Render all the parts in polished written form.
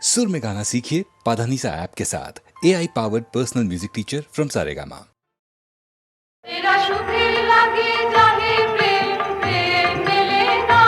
सुर में गाना सीखिए पाधानीसा ऐप के साथ। AI powered personal music teacher from Saregama. तेरा সুখের লাগে জাহে প্রেম প্রেম মেলে না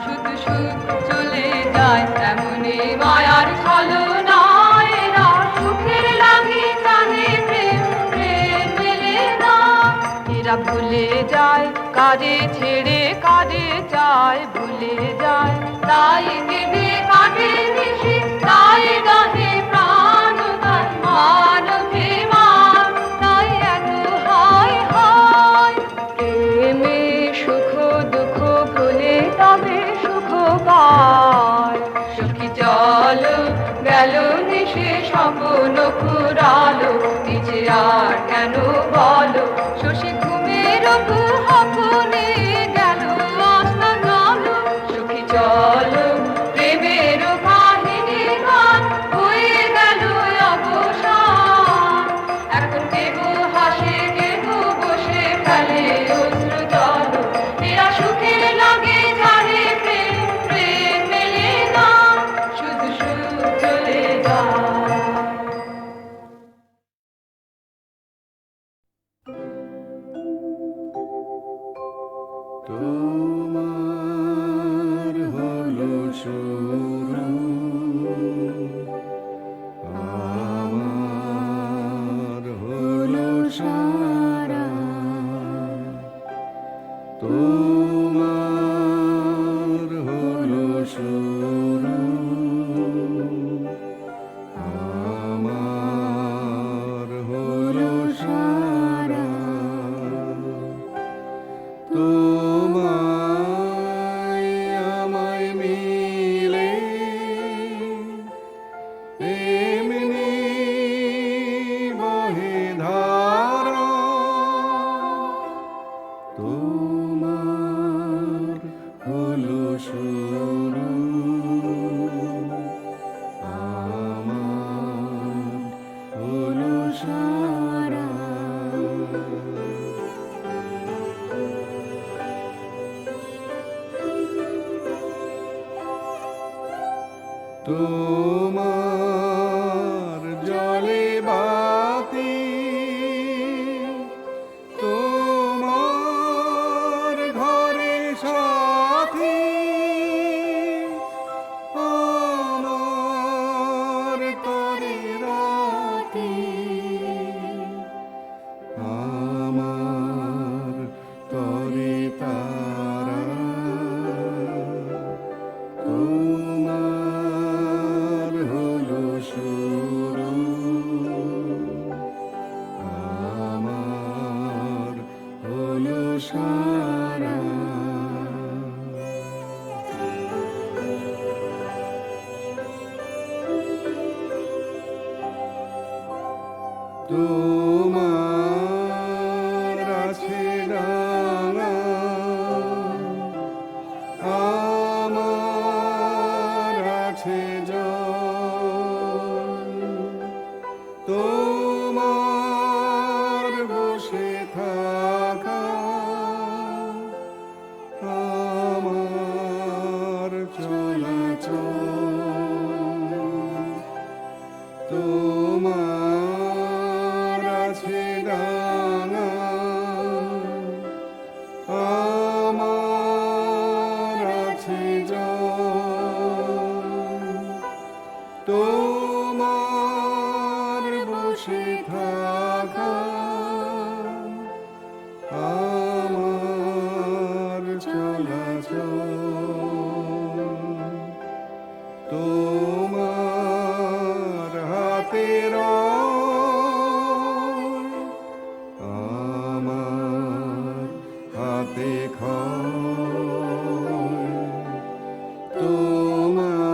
শুধু শুধু চলে যায় এমনি মায়ার ছলনা এরা সুখের লাগে জাহে প্রেম প্রেম মেলে না এরা ভুলে যায় কাজে ছেড়ে কাজে যায় ভুলে যায় তাই কেঁদে কাটে নিশি তাই গাহে প্রাণ তার মানবে মান তাই এত হায় হায় প্রেমে সুখ দুঃখ ভুলে তবে সুখ পায় সখী চলো গেল নিশে স্বপ্ন ফুরালো নিচে আর কেন বলো শশী ঘুমের কুহকনে গেল আস্তা চলো সখী চলো প্রেমের কাহিনী গান হয়ে গেল অবসান এখন কেহ হাসে কেহ বসে ফেলে অশ্রু জল এরা সুখের লাগে ঝাড়ে প্রেম প্রেম মেলে না শুধু শুধু চলে যায়। তোমার হলো শুরু, আমার হলো সারা। তোমার হলো শুরু, আমার হলো সারা। তোমায় আমায় মিলে এমনি বহে ধারা। তোমার হলো শুরু, আমার হলো সারা। তোমার জলে বাতি, তোমার ঘরে সাথী, আমার তরে রাতি, আমার তরে তারা। তোমার হলো শুরু, আমার হলো সারা। তোমার আছে ডানা, আমার আছে জল। তোমার বসে থাকা, আমার চলাচল। তোমার আছে ডানা, আমার আছে জল। তোমার বসে থাকা, আমার চলাচল। তোমার হাতের আমার হাতে খয়। তোমার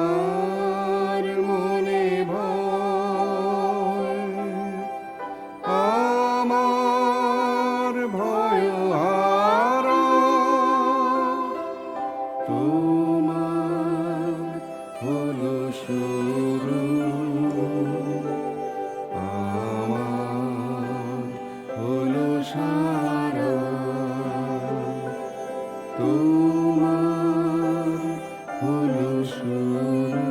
মনে ভয়, আমার ভয় হারা। তোমার হলো শুরু, আমার হলো সারা। তোমার হলো শুরু,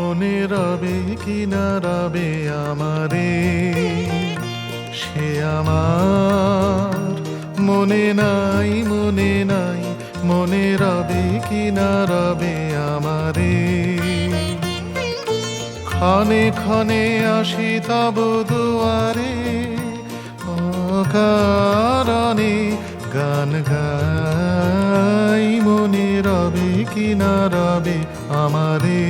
মনে রবে কি না রবে আমারে, সে আমার মনে নাই, মনে নাই, মনে রবে কি না রবে আমারে। ক্ষণে ক্ষণে আসি তব দুয়ারে, অকারণে গান গাই, মনে রবে কি না রবে আমারে,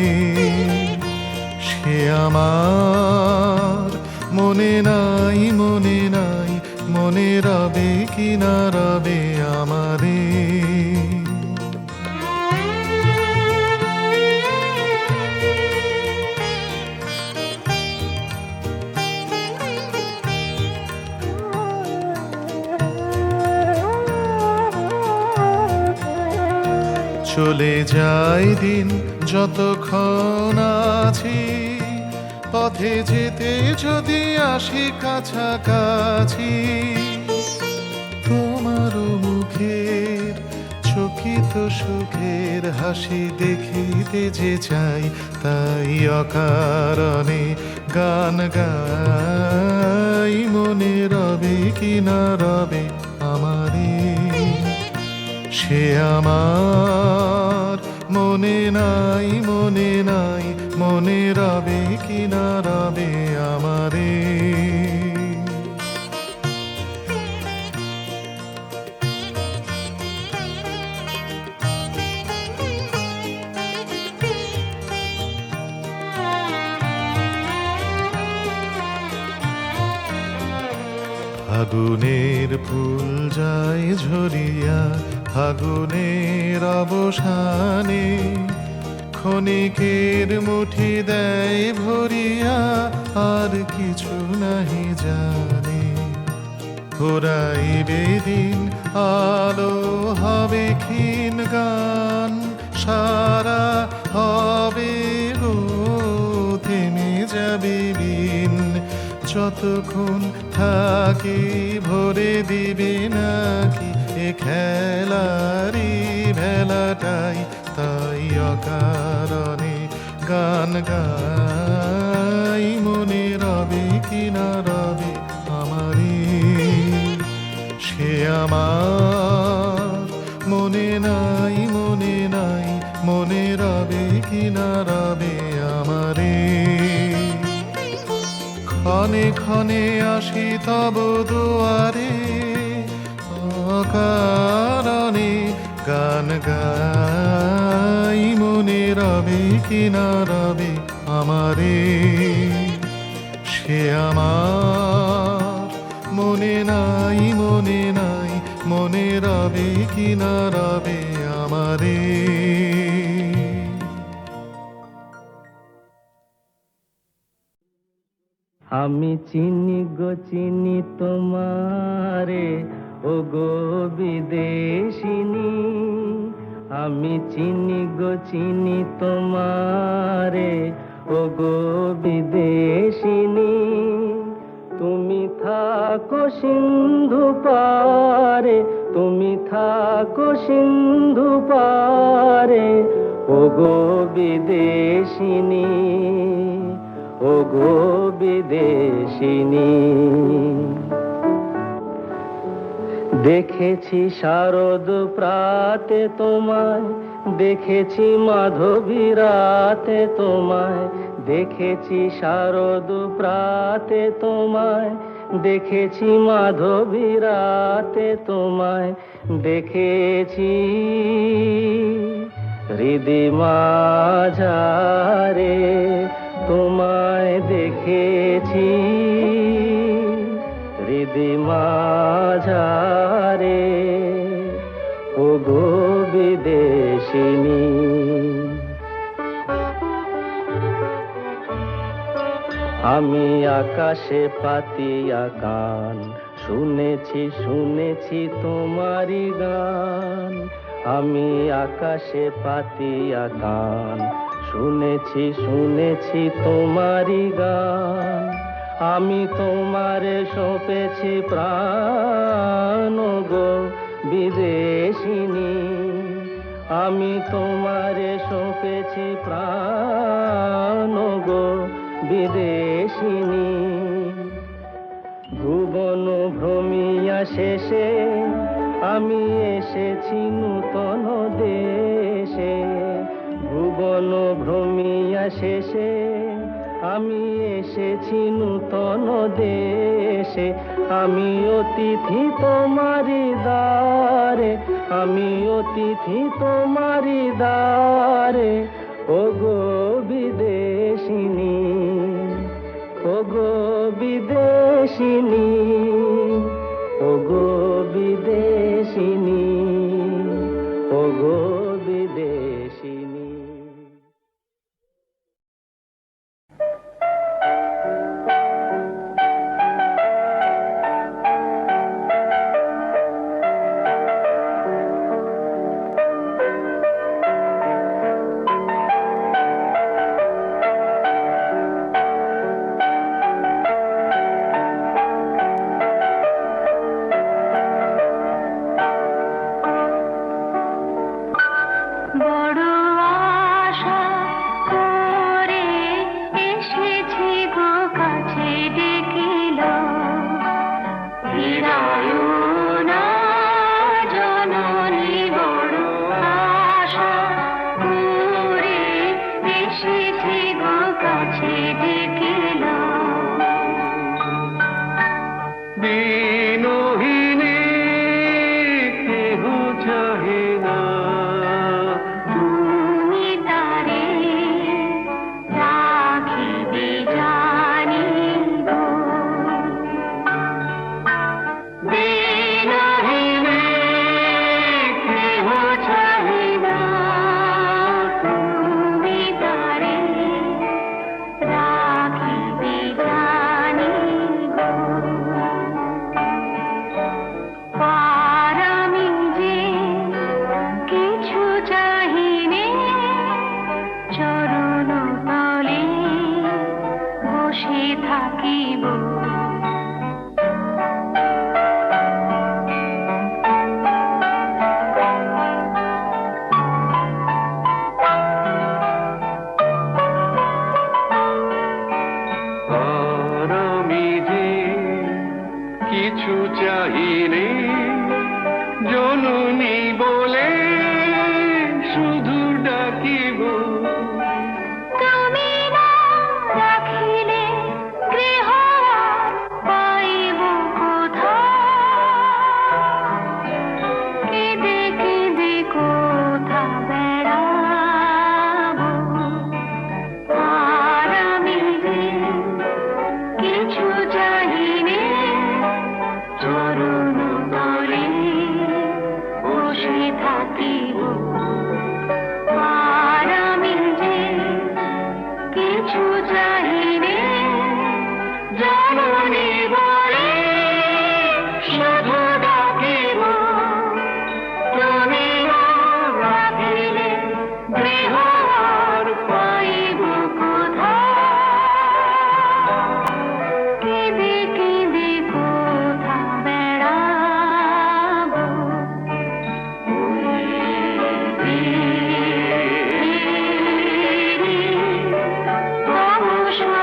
সে আমার মনে নাই, মনে নাই, মনে রবে কি না রবে আমারে। চলে যায় দিন যতক্ষণ আছি, পথে যেতে যদি আসি কাছাকাছি, তোমার মুখের চকিত সুখের হাসি দেখিতে যে চাই, তাই অকারণে গান গাই, মনে রবে কি না রবে আমারে, সে আমার মনে নাই, মনে নাই, মনে রবে কি না রবে আমারে। ফাগুনের ফুল যায় ঝরিয়া, ফাগুনের অবসানে ক্ষণিকের মুঠি দেয় ভরিয়া, আর কিছু নাহি জানে। ঘোরাইবে দিন আলো হবে ক্ষীণ গান, সারা হবে গো থেমে যাবে বিন, যতক্ষণ থাকি ভরে দিবে নাকি এ খেলারি ভেলাটাই, তাই অকারণে গান গাই, মনে রবে কি না রবে আমারে, সে আমার মনে নাই, মনে নাই, মনে রবে কি না রবে আমারে। ক্ষণে ক্ষণে আসি তব দুয়ারে, অকারণে গান গাই, মনে রবে কি না রবে আমারে, সে আমার মনে নাই, মনে নাই, মনে রবে কি না রবে আমারে। আমি চিনি গো চিনি তোমারে, ও গো বিদেশিনী, আমি চিনি গো চিনি তোমারে, ও গো বিদেশিনী, তুমি থাকো সিন্ধু পারে, তুমি থাকো সিন্ধু পারে, ও গো বিদেশিনী, ও গো বিদেশিনী। দেখেছি শারদ প্রাতে তোমায়, দেখেছি মাধবী রাতে তোমায়, দেখেছি শারদ প্রাতে তোমায়, দেখেছি মাধবী রাতে তোমায়, দেখেছি হৃদি মাঝারে তোমায়, দেখেছি হৃদি মাঝারে, ও গো বিদেশিনী। আমি আকাশে পাতিয়া কান, শুনেছি শুনেছি তোমারি গান, আমি আকাশে পাতিয়া কান, শুনেছি শুনেছি তোমারি গান, আমি তোমারে সঁপেছি প্রাণ গো বিদেশিনী, আমি তোমারে সঁপেছি প্রাণ গো বিদেশিনী। ভুবন ভ্রমিয়া শেষে আমি এসেছি নূতন দেশে। ভুবন ভ্রমিয়া শেষে আমি এসেছি নূতন দেশে। আমি অতিথি তোমারি দ্বারে, আমি অতিথি তোমারি দ্বারে। ওগো বিদেশিনী, ওগো বিদেশিনী, ওগো বিদেশিনী, ওগো বিদেশিনী। বড় আশা করে এসেছি গো কাছে ডেকিল, ফিরায়ো না জননী। বড় আশা করে এসেছি গো কাছে ডেকিল। বিনোহিনী কেহ চাহে না, তুমি তারে রাখিবে জানি গো। বিনোহিনী কেহ চাহে না, তুমি তারে রাখিবে জানি গো। পার আমি যে কিছু চাহিনে, চরণ তলে বসে থাকিব। আর আমি যে কিছু চাহিনে, জননী বলে শুধু ডাকিব। তুমি না রাখিলে গৃহ আর পাইব কোথায়? কেঁদে কেঁদে কোথা বেড়াব। আর আমি যে কিছু চাহিনে, চরণ তলে বসে থাকিব। আর আমি যে কিছু চাহিনে, জননী বলে শুধু ডাকিব। তুমি না রাখিলে গৃহ আর পাইব কোথায়? কেঁদে কেঁদে কোথা বেড়াব। তমসা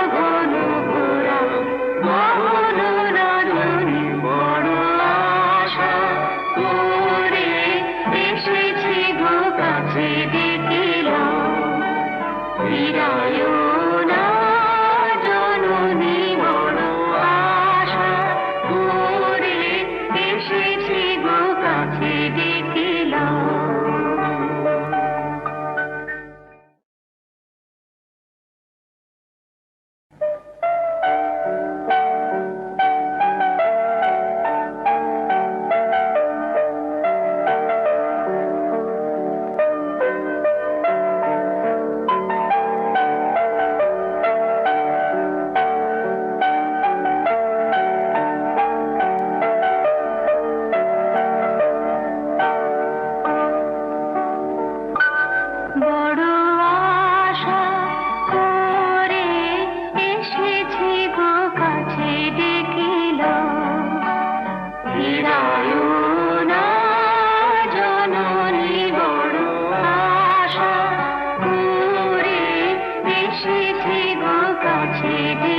আছে যে